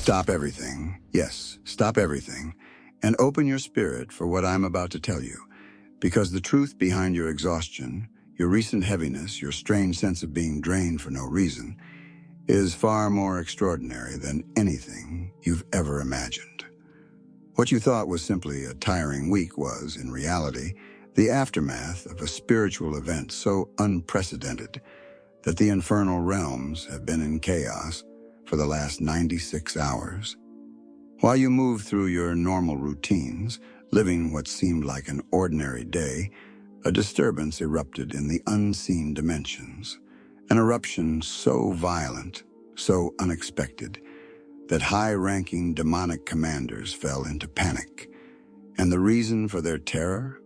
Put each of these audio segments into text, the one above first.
Stop everything, yes, stop everything, and open your spirit for what I'm about to tell you. Because the truth behind your exhaustion, your recent heaviness, your strange sense of being drained for no reason, is far more extraordinary than anything you've ever imagined. What you thought was simply a tiring week was, in reality, the aftermath of a spiritual event so unprecedented that the infernal realms have been in chaos for the last 96 hours. While you moved through your normal routines, living what seemed like an ordinary day, a disturbance erupted in the unseen dimensions, an eruption so violent, so unexpected, that high-ranking demonic commanders fell into panic. And the reason for their terror?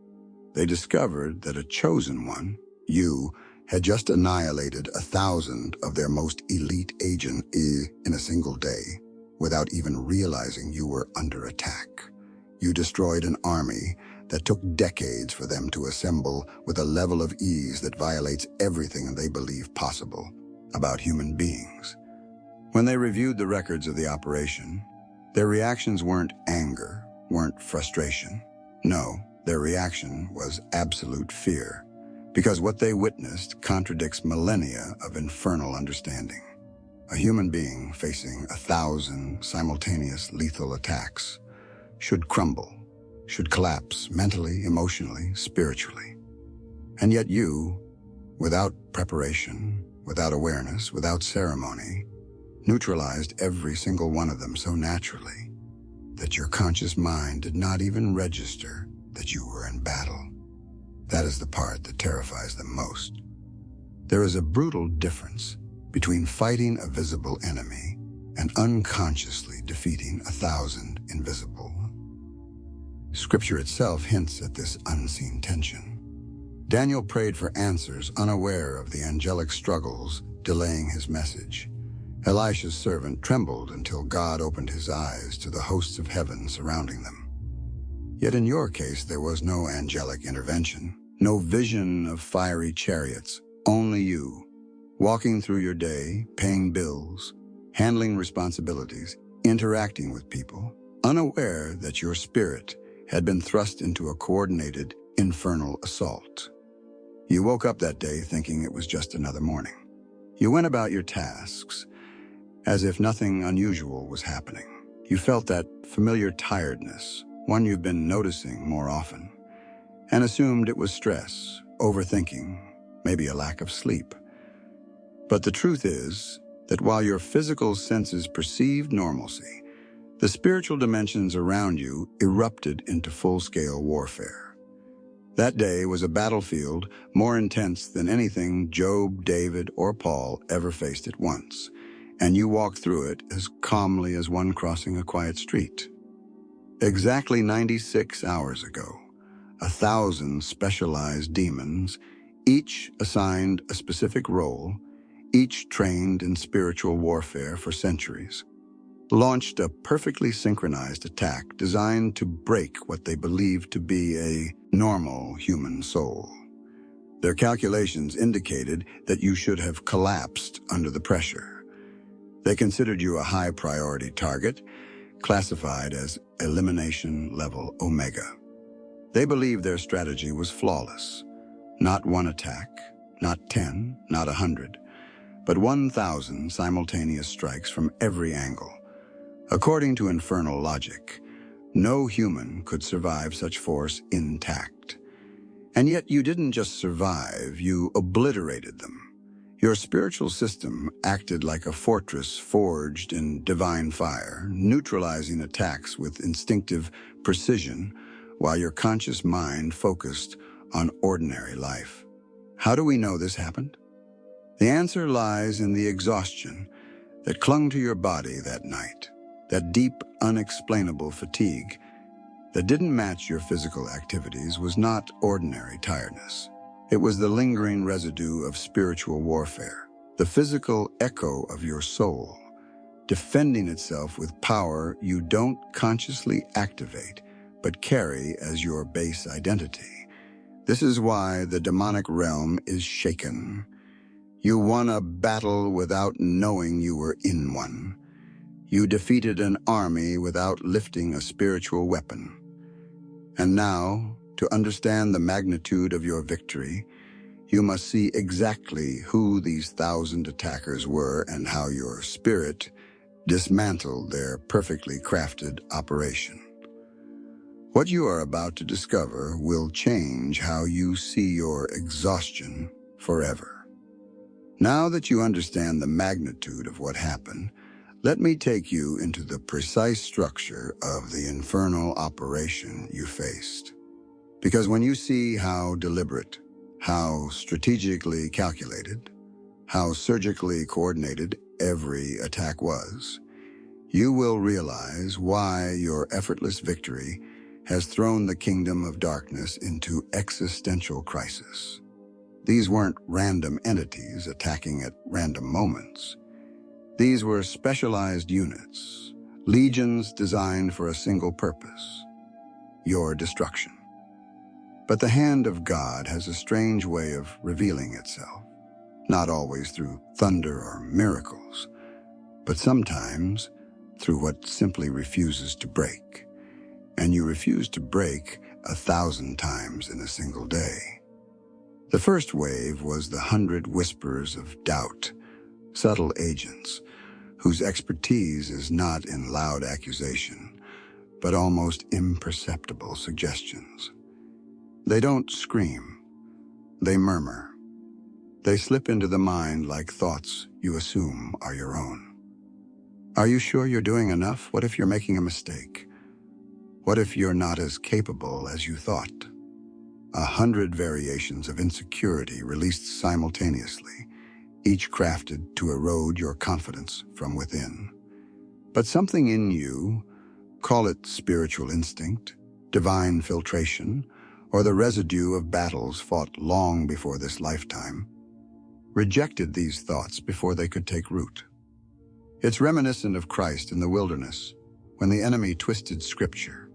They discovered that a chosen one, you, had just annihilated 1,000 of their most elite agents in a single day, without even realizing you were under attack. You destroyed an army that took decades for them to assemble with a level of ease that violates everything they believe possible about human beings. When they reviewed the records of the operation, their reactions weren't anger, weren't frustration. No, their reaction was absolute fear, because what they witnessed contradicts millennia of infernal understanding. A human being facing 1,000 simultaneous lethal attacks should crumble, should collapse mentally, emotionally, spiritually. And yet you, without preparation, without awareness, without ceremony, neutralized every single one of them so naturally that your conscious mind did not even register that you were in battle. That is the part that terrifies them most. There is a brutal difference between fighting a visible enemy and unconsciously defeating 1,000 invisible. Scripture itself hints at this unseen tension. Daniel prayed for answers, unaware of the angelic struggles delaying his message. Elisha's servant trembled until God opened his eyes to the hosts of heaven surrounding them. Yet in your case, there was no angelic intervention, no vision of fiery chariots, only you, walking through your day, paying bills, handling responsibilities, interacting with people, unaware that your spirit had been thrust into a coordinated, infernal assault. You woke up that day thinking it was just another morning. You went about your tasks as if nothing unusual was happening. You felt that familiar tiredness, one you've been noticing more often, and assumed it was stress, overthinking, maybe a lack of sleep. But the truth is that while your physical senses perceived normalcy, the spiritual dimensions around you erupted into full-scale warfare. That day was a battlefield more intense than anything Job, David, or Paul ever faced at once, and you walked through it as calmly as one crossing a quiet street. Exactly 96 hours ago, 1,000 specialized demons, each assigned a specific role, each trained in spiritual warfare for centuries, launched a perfectly synchronized attack designed to break what they believed to be a normal human soul. Their calculations indicated that you should have collapsed under the pressure. They considered you a high-priority target, classified as Elimination Level Omega. They believed their strategy was flawless. Not one attack, not 10, not 100, but 1,000 simultaneous strikes from every angle. According to infernal logic, no human could survive such force intact. And yet you didn't just survive, you obliterated them. Your spiritual system acted like a fortress forged in divine fire, neutralizing attacks with instinctive precision, while your conscious mind focused on ordinary life. How do we know this happened? The answer lies in the exhaustion that clung to your body that night, that deep, unexplainable fatigue that didn't match your physical activities was not ordinary tiredness. It was the lingering residue of spiritual warfare, the physical echo of your soul, defending itself with power you don't consciously activate, but carry as your base identity. This is why the demonic realm is shaken. You won a battle without knowing you were in one. You defeated an army without lifting a spiritual weapon. And now, to understand the magnitude of your victory, you must see exactly who these 1,000 attackers were and how your spirit dismantled their perfectly crafted operation. What you are about to discover will change how you see your exhaustion forever. Now that you understand the magnitude of what happened, let me take you into the precise structure of the infernal operation you faced. Because when you see how deliberate, how strategically calculated, how surgically coordinated every attack was, you will realize why your effortless victory has thrown the kingdom of darkness into existential crisis. These weren't random entities attacking at random moments. These were specialized units, legions designed for a single purpose: your destruction. But the hand of God has a strange way of revealing itself, not always through thunder or miracles, but sometimes through what simply refuses to break. And you refuse to break 1,000 times in a single day. The first wave was the 100 whispers of doubt, subtle agents whose expertise is not in loud accusation, but almost imperceptible suggestions. They don't scream, they murmur. They slip into the mind like thoughts you assume are your own. Are you sure you're doing enough? What if you're making a mistake? What if you're not as capable as you thought? 100 variations of insecurity released simultaneously, each crafted to erode your confidence from within. But something in you, call it spiritual instinct, divine filtration, or the residue of battles fought long before this lifetime, rejected these thoughts before they could take root. It's reminiscent of Christ in the wilderness, when the enemy twisted scripture,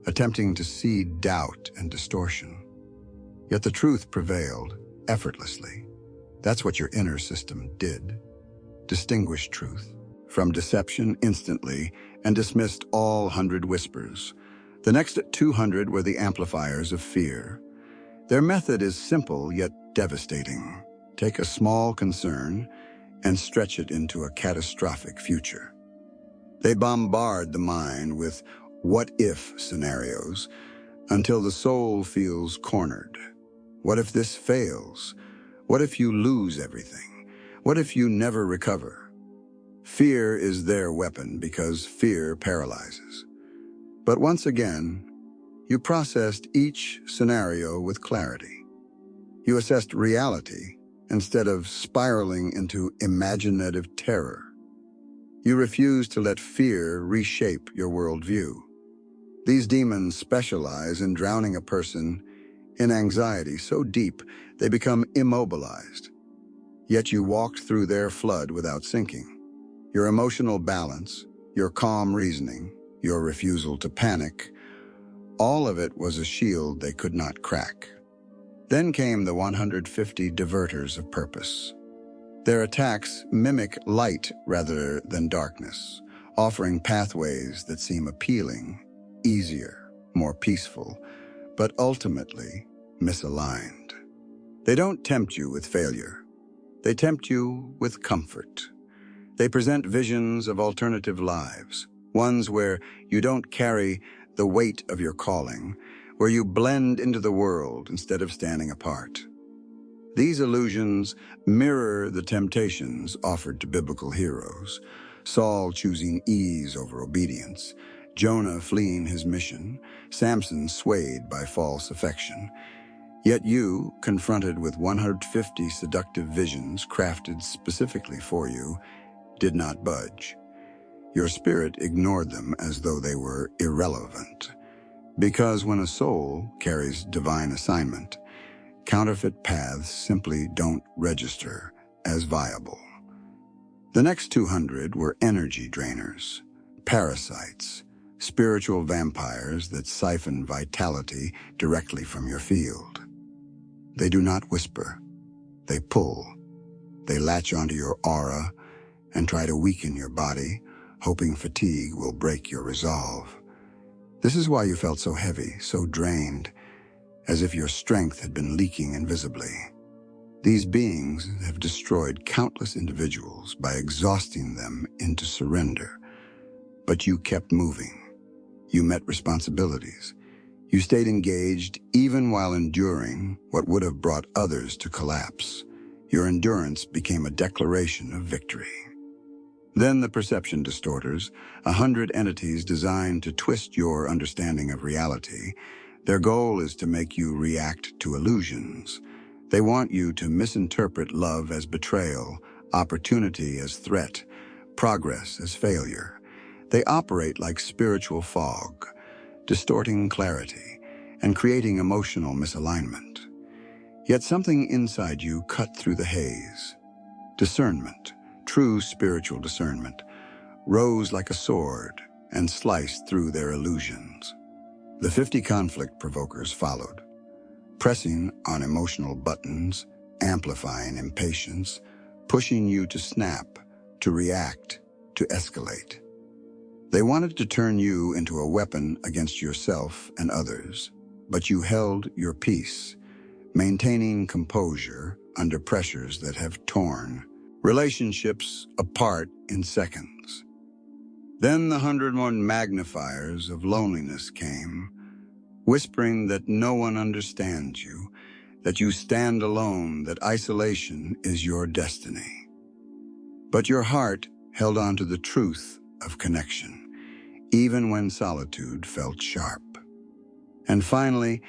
attempting to seed doubt and distortion. Yet the truth prevailed effortlessly. That's what your inner system did. Distinguished truth from deception instantly and dismissed all 100 whispers. The next 200 were the amplifiers of fear. Their method is simple yet devastating. Take a small concern and stretch it into a catastrophic future. They bombard the mind with what-if scenarios until the soul feels cornered. What if this fails? What if you lose everything? What if you never recover? Fear is their weapon because fear paralyzes. But once again, you processed each scenario with clarity. You assessed reality instead of spiraling into imaginative terror. You refused to let fear reshape your worldview. These demons specialize in drowning a person in anxiety so deep they become immobilized. Yet you walked through their flood without sinking. Your emotional balance, your calm reasoning, your refusal to panic, all of it was a shield they could not crack. Then came the 150 diverters of purpose. Their attacks mimic light rather than darkness, offering pathways that seem appealing, easier, more peaceful, but ultimately misaligned. They don't tempt you with failure. They tempt you with comfort. They present visions of alternative lives, ones where you don't carry the weight of your calling, where you blend into the world instead of standing apart. These illusions mirror the temptations offered to biblical heroes: Saul choosing ease over obedience, Jonah fleeing his mission, Samson swayed by false affection. Yet you, confronted with 150 seductive visions crafted specifically for you, did not budge. Your spirit ignored them as though they were irrelevant. Because when a soul carries divine assignment, counterfeit paths simply don't register as viable. The next 200 were energy drainers, parasites, spiritual vampires that siphon vitality directly from your field. They do not whisper. They pull. They latch onto your aura and try to weaken your body, hoping fatigue will break your resolve. This is why you felt so heavy, so drained, as if your strength had been leaking invisibly. These beings have destroyed countless individuals by exhausting them into surrender. But you kept moving. You met responsibilities. You stayed engaged even while enduring what would have brought others to collapse. Your endurance became a declaration of victory. Then the perception distorters, 100 entities designed to twist your understanding of reality. Their goal is to make you react to illusions. They want you to misinterpret love as betrayal, opportunity as threat, progress as failure. They operate like spiritual fog, distorting clarity and creating emotional misalignment. Yet something inside you cut through the haze. Discernment, true spiritual discernment, rose like a sword and sliced through their illusions. The 50 conflict provokers followed, pressing on emotional buttons, amplifying impatience, pushing you to snap, to react, to escalate. They wanted to turn you into a weapon against yourself and others, but you held your peace, maintaining composure under pressures that have torn relationships apart in seconds. Then the 101 magnifiers of loneliness came, whispering that no one understands you, that you stand alone, that isolation is your destiny. But your heart held on to the truth of connection, even when solitude felt sharp. And finally,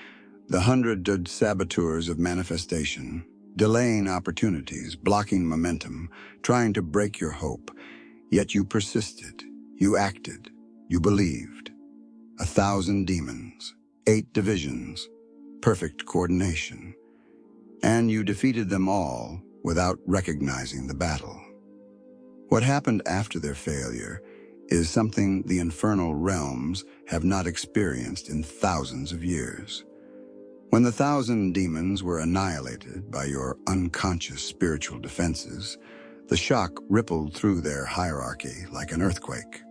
the 100 saboteurs of manifestation, delaying opportunities, blocking momentum, trying to break your hope. Yet you persisted, you acted, you believed. 1,000 demons, 8 divisions, perfect coordination. And you defeated them all without recognizing the battle. What happened after their failure is something the infernal realms have not experienced in thousands of years. When the 1,000 demons were annihilated by your unconscious spiritual defenses, the shock rippled through their hierarchy like an earthquake.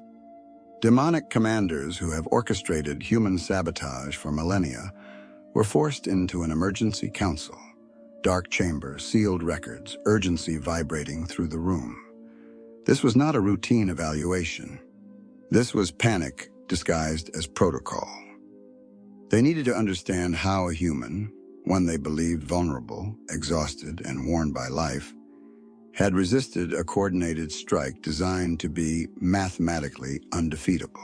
Demonic commanders who have orchestrated human sabotage for millennia were forced into an emergency council. Dark chambers, sealed records, urgency vibrating through the room. This was not a routine evaluation. This was panic disguised as protocol. They needed to understand how a human, one they believed vulnerable, exhausted, and worn by life, had resisted a coordinated strike designed to be mathematically undefeatable.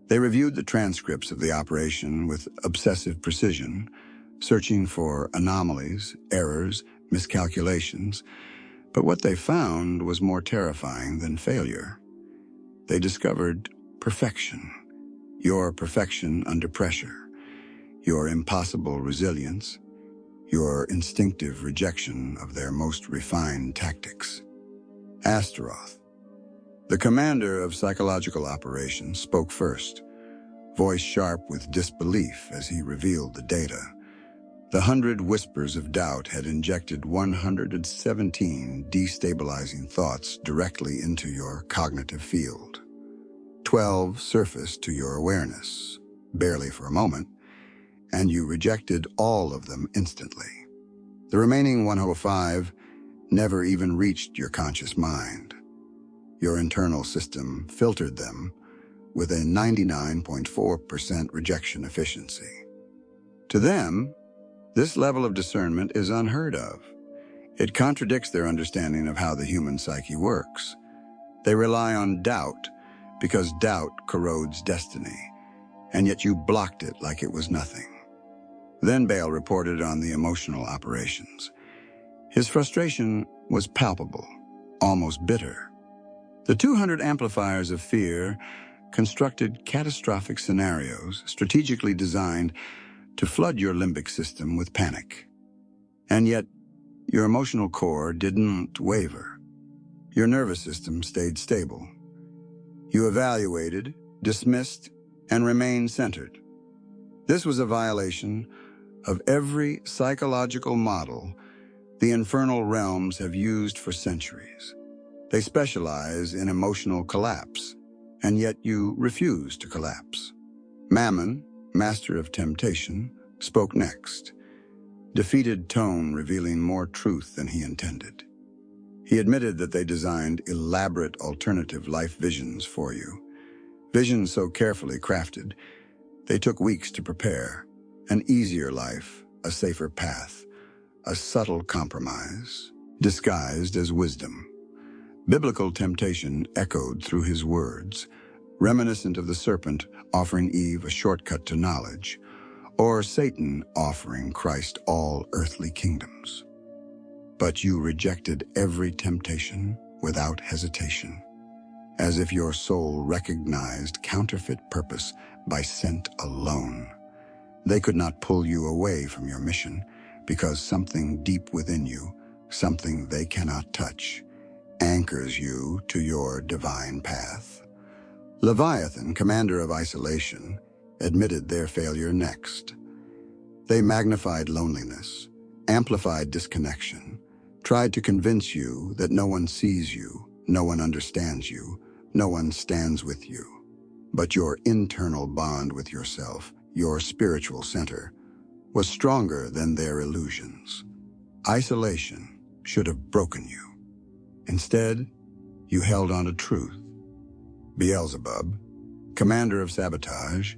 They reviewed the transcripts of the operation with obsessive precision, searching for anomalies, errors, miscalculations, but what they found was more terrifying than failure. They discovered perfection, your perfection under pressure, your impossible resilience, your instinctive rejection of their most refined tactics. Astaroth, the commander of psychological operations, spoke first, voice sharp with disbelief as he revealed the data. The 100 whispers of doubt had injected 117 destabilizing thoughts directly into your cognitive field. 12 surfaced to your awareness, barely for a moment, and you rejected all of them instantly. The remaining 105 never even reached your conscious mind. Your internal system filtered them with a 99.4% rejection efficiency. To them, this level of discernment is unheard of. It contradicts their understanding of how the human psyche works. They rely on doubt because doubt corrodes destiny, and yet you blocked it like it was nothing. Then Bale reported on the emotional operations. His frustration was palpable, almost bitter. The 200 amplifiers of fear constructed catastrophic scenarios strategically designed to flood your limbic system with panic. And yet, your emotional core didn't waver. Your nervous system stayed stable. You evaluated, dismissed, and remained centered. This was a violation of every psychological model the infernal realms have used for centuries. They specialize in emotional collapse, and yet you refuse to collapse. Mammon, master of temptation, spoke next, defeated tone revealing more truth than he intended. He admitted that they designed elaborate alternative life visions for you, visions so carefully crafted, they took weeks to prepare. An easier life, a safer path, a subtle compromise, disguised as wisdom. Biblical temptation echoed through his words, reminiscent of the serpent offering Eve a shortcut to knowledge, or Satan offering Christ all earthly kingdoms. But you rejected every temptation without hesitation, as if your soul recognized counterfeit purpose by scent alone. They could not pull you away from your mission because something deep within you, something they cannot touch, anchors you to your divine path. Leviathan, commander of isolation, admitted their failure next. They magnified loneliness, amplified disconnection, tried to convince you that no one sees you, no one understands you, no one stands with you. But your internal bond with yourself, your spiritual center, was stronger than their illusions. Isolation should have broken you. Instead, you held on to truth. Beelzebub, commander of sabotage,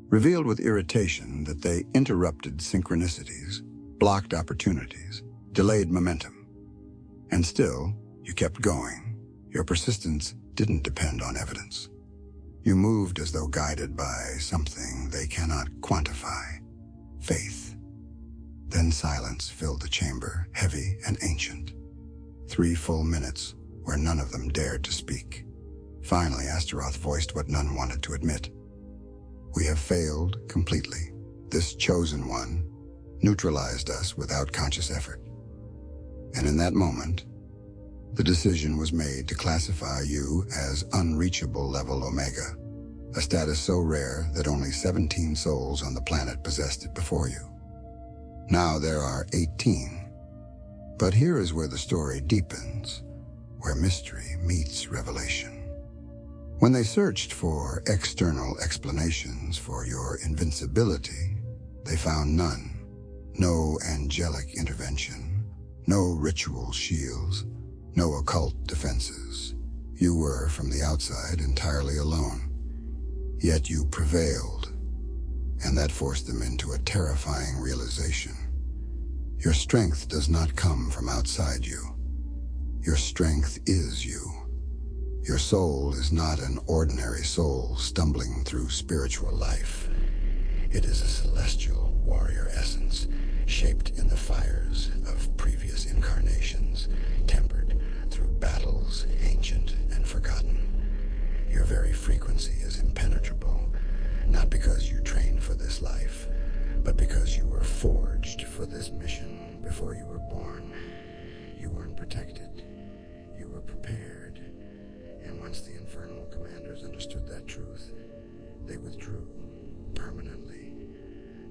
revealed with irritation that they interrupted synchronicities, blocked opportunities, delayed momentum. And still, you kept going. Your persistence didn't depend on evidence. You moved as though guided by something they cannot quantify, faith. Then silence filled the chamber, heavy and ancient. 3 full minutes where none of them dared to speak. Finally, Astaroth voiced what none wanted to admit. We have failed completely. This chosen one neutralized us without conscious effort. And in that moment, the decision was made to classify you as unreachable level Omega, a status so rare that only 17 souls on the planet possessed it before you. Now there are 18. But here is where the story deepens, where mystery meets revelation. When they searched for external explanations for your invincibility, they found none. No angelic intervention, no ritual shields, no occult defenses. You were, from the outside, entirely alone. Yet you prevailed, and that forced them into a terrifying realization. Your strength does not come from outside you. Your strength is you. Your soul is not an ordinary soul stumbling through spiritual life. It is a celestial warrior essence, shaped in the fires of previous incarnations, tempered through battles ancient and forgotten. Your very frequency is impenetrable, not because you trained for this life, but because you were forged for this mission before you were born. You weren't protected, you were prepared. And once the infernal commanders understood that truth, they withdrew permanently,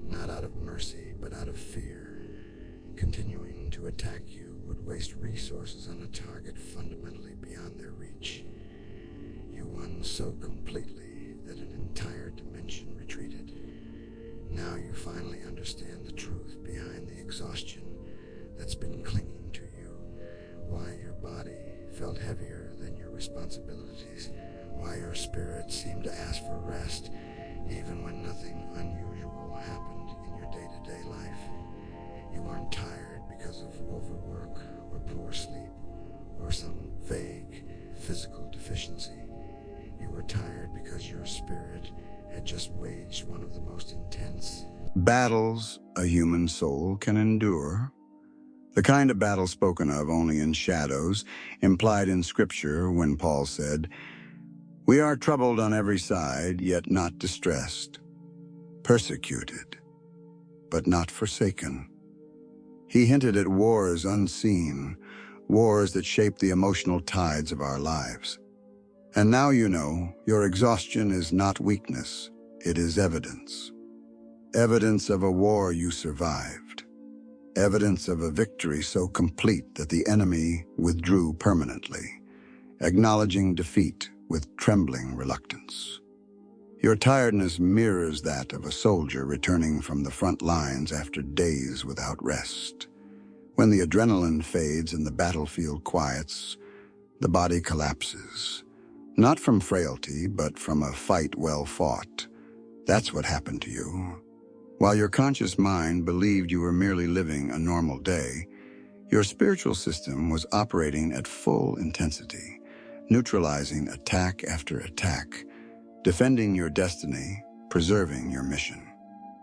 not out of mercy, but out of fear. Continuing to attack you would waste resources on a target fundamentally beyond their reach. You won so completely that an entire dimension retreated. Now you finally understand the truth behind the exhaustion that's been clinging to you, why your body felt heavier than your responsibilities, why your spirit seemed to ask for rest even when nothing unusual happened in your day-to-day life. You weren't tired because of overwork or poor sleep or some vague physical deficiency. You were tired because your spirit had just waged one of the most intense battles a human soul can endure. The kind of battle spoken of only in shadows, implied in Scripture when Paul said, "We are troubled on every side, yet not distressed, persecuted, but not forsaken." He hinted at wars unseen, wars that shape the emotional tides of our lives. And now you know, your exhaustion is not weakness, it is evidence. Evidence of a war you survived. Evidence of a victory so complete that the enemy withdrew permanently, acknowledging defeat with trembling reluctance. Your tiredness mirrors that of a soldier returning from the front lines after days without rest. When the adrenaline fades and the battlefield quiets, the body collapses. Not from frailty, but from a fight well fought. That's what happened to you. While your conscious mind believed you were merely living a normal day, your spiritual system was operating at full intensity, neutralizing attack after attack, defending your destiny, preserving your mission.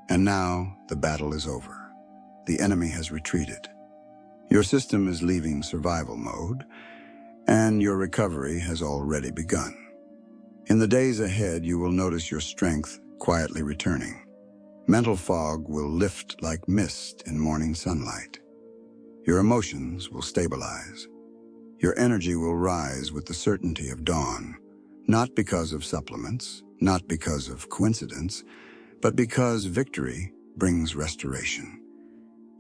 And now the battle is over. The enemy has retreated. Your system is leaving survival mode, and your recovery has already begun. In the days ahead, you will notice your strength quietly returning. Mental fog will lift like mist in morning sunlight. Your emotions will stabilize. Your energy will rise with the certainty of dawn, not because of supplements, not because of coincidence, but because victory brings restoration.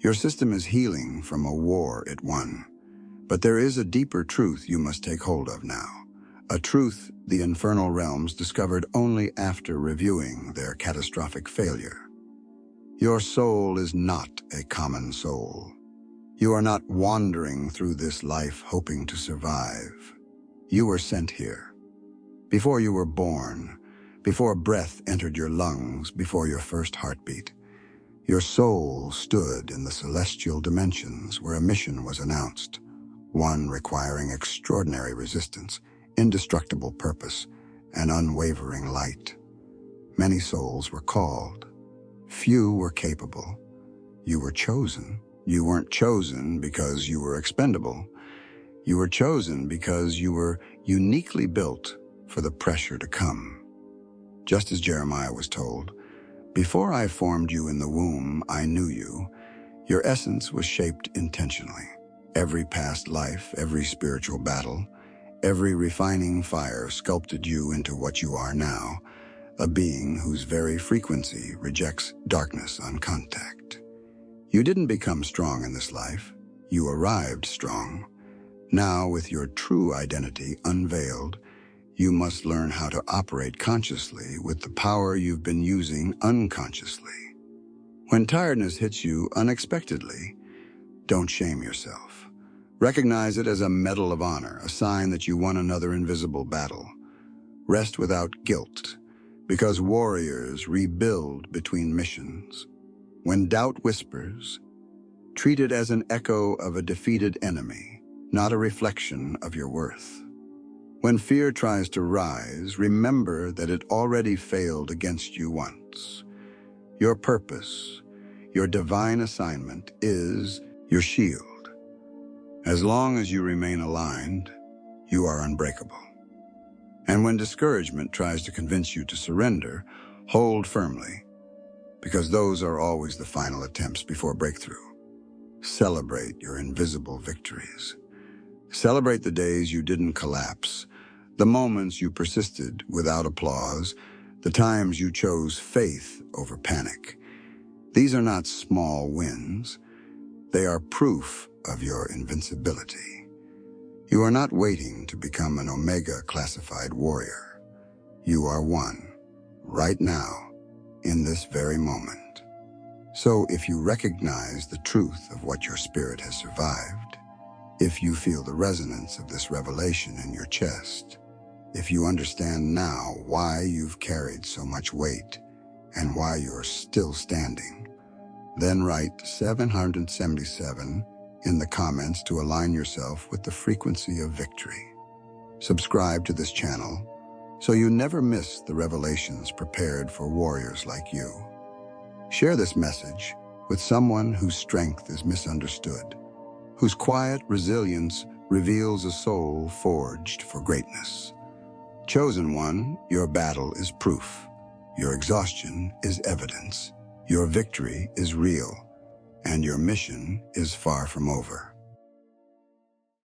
Your system is healing from a war it won, but there is a deeper truth you must take hold of now, a truth the infernal realms discovered only after reviewing their catastrophic failure. Your soul is not a common soul. You are not wandering through this life hoping to survive. You were sent here. Before you were born, before breath entered your lungs, before your first heartbeat, your soul stood in the celestial dimensions where a mission was announced, one requiring extraordinary resistance, indestructible purpose, and unwavering light. Many souls were called. Few were capable. You were chosen. You weren't chosen because you were expendable. You were chosen because you were uniquely built for the pressure to come. Just as Jeremiah was told, "Before I formed you in the womb, I knew you." Your essence was shaped intentionally. Every past life, every spiritual battle, every refining fire sculpted you into what you are now, a being whose very frequency rejects darkness on contact. You didn't become strong in this life. You arrived strong. Now, with your true identity unveiled, you must learn how to operate consciously with the power you've been using unconsciously. When tiredness hits you unexpectedly, don't shame yourself. Recognize it as a medal of honor, a sign that you won another invisible battle. Rest without guilt, because warriors rebuild between missions. When doubt whispers, treat it as an echo of a defeated enemy, not a reflection of your worth. When fear tries to rise, remember that it already failed against you once. Your purpose, your divine assignment is your shield. As long as you remain aligned, you are unbreakable. And when discouragement tries to convince you to surrender, hold firmly, because those are always the final attempts before breakthrough. Celebrate your invisible victories. Celebrate the days you didn't collapse, the moments you persisted without applause, the times you chose faith over panic. These are not small wins. They are proof of your invincibility. You are not waiting to become an Omega classified warrior. You are one, right now, in this very moment. So if you recognize the truth of what your spirit has survived, if you feel the resonance of this revelation in your chest, if you understand now why you've carried so much weight and why you're still standing, then write 777 in the comments to align yourself with the frequency of victory. Subscribe to this channel so you never miss the revelations prepared for warriors like you. Share this message with someone whose strength is misunderstood, whose quiet resilience reveals a soul forged for greatness. Chosen one, your battle is proof. Your exhaustion is evidence. Your victory is real, and your mission is far from over.